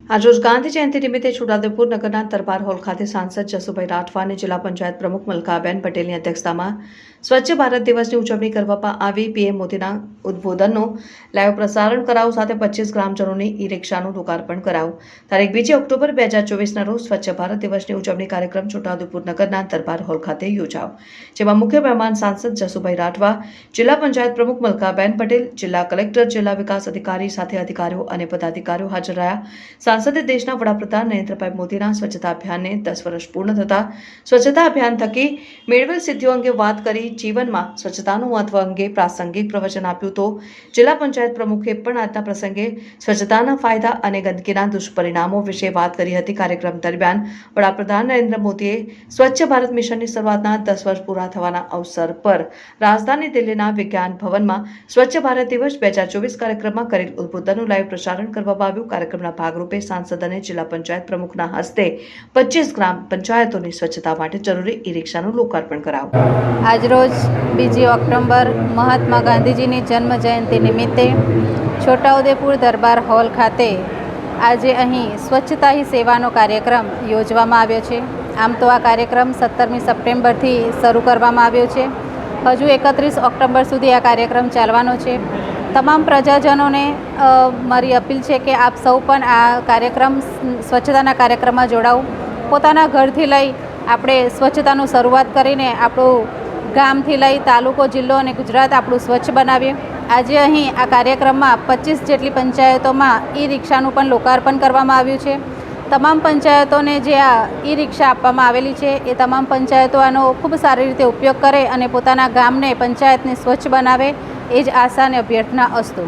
આજરોજ ગાંધી જયંતિ નિમિત્તે છોટાઉદેપુર નગરના દરબાર હોલ ખાતે સાંસદ જસુભાઈ રાઠવા અને જિલ્લા પંચાયત પ્રમુખ મલકાબેન પટેલની અધ્યક્ષતામાં સ્વચ્છ ભારત દિવસની ઉજવણી કરવામાં આવી। પીએમ મોદીના ઉદ્બોધનનું લાઈવ પ્રસારણ કરાયું સાથે 25 ગ્રામજનોની ઈ રિક્ષાનું લોકાર્પણ કરાયું। તારીખ 2 ઓક્ટોબર 2024ના રોજ સ્વચ્છ ભારત દિવસની ઉજવણી કાર્યક્રમ છોટાઉદેપુર નગરના દરબાર હોલ ખાતે યોજાયો, જેમાં મુખ્ય મહેમાન સાંસદ જસુભાઈ રાઠવા, જિલ્લા પંચાયત પ્રમુખ મલકાબેન પટેલ, જિલ્લા કલેક્ટર, જિલ્લા વિકાસ અધિકારી સાથે અધિકારીઓ અને પદાધિકારીઓ હાજર રહ્યા। સાંસદે દેશના વડાપ્રધાન નરેન્દ્રભાઈ મોદીના સ્વચ્છતા અભિયાનને 10 વર્ષ પૂર્ણ થતા સ્વચ્છતા અભિયાન થકી મેળવેલ સિદ્ધિઓ અંગે વાત કરી જીવનમાં સ્વચ્છતાનું મહત્વ અંગે પ્રાસંગિક પ્રવચન આપ્યું। તો જિલ્લા પંચાયત પ્રમુખે પણ આજના પ્રસંગે સ્વચ્છતાના ફાયદા અને ગંદકીના દુષ્પરિણામો વિશે વાત કરી હતી। કાર્યક્રમ દરમિયાન વડાપ્રધાન નરેન્દ્ર મોદીએ સ્વચ્છ ભારત મિશનની શરૂઆતના 10 વર્ષ પૂરા થવાના અવસર પર રાજધાની દિલ્હીના વિજ્ઞાન ભવનમાં સ્વચ્છ ભારત દિવસ 2024 કાર્યક્રમમાં કરેલ ઉદ્બોધનનું લાઈવ પ્રસારણ કરવામાં આવ્યું। કાર્યક્રમના ભાગરૂપે સાંસદ અને જિલ્લા પંચાયત પ્રમુખના હસ્તે 25 ગ્રામ પંચાયતોની સ્વચ્છતા માટે જરૂરી ઈ રિક્ષાનું લોકાર્પણ કરાયું। આજરોજ 2 ઓક્ટોબર મહાત્મા ગાંધીજીની જન્મ જયંતિ નિમિત્તે છોટાઉદેપુર દરબાર હોલ ખાતે આજે અહીં સ્વચ્છતા હી સેવાનો કાર્યક્રમ યોજવામાં આવ્યો છે। આમ તો આ કાર્યક્રમ 17મી સપ્ટેમ્બરથી શરૂ કરવામાં આવ્યો છે। હજુ 31 ઓક્ટોબર સુધી આ કાર્યક્રમ ચાલવાનો છે। તમામ પ્રજાજનોને મારી અપીલ છે કે આપ સૌ પણ આ કાર્યક્રમ સ્વચ્છતાના કાર્યક્રમમાં જોડાઓ। પોતાના ઘરથી લઈ આપણે સ્વચ્છતાનું શરૂઆત કરીને આપણું ગામથી લઈ તાલુકો, જિલ્લો અને ગુજરાત આપણું સ્વચ્છ બનાવીએ। આજે અહીં આ કાર્યક્રમમાં 25 જેટલી પંચાયતોમાં ઈ રિક્ષાનું પણ લોકાર્પણ કરવામાં આવ્યું છે। તમામ પંચાયતોને જે આ ઈ રિક્ષા આપવામાં આવેલી છે એ તમામ પંચાયતો આનો ખૂબ સારી રીતે ઉપયોગ કરે અને પોતાના ગામને, પંચાયતને સ્વચ્છ બનાવે, એ જ આશા અને અભ્યર્થના અસ્તુ।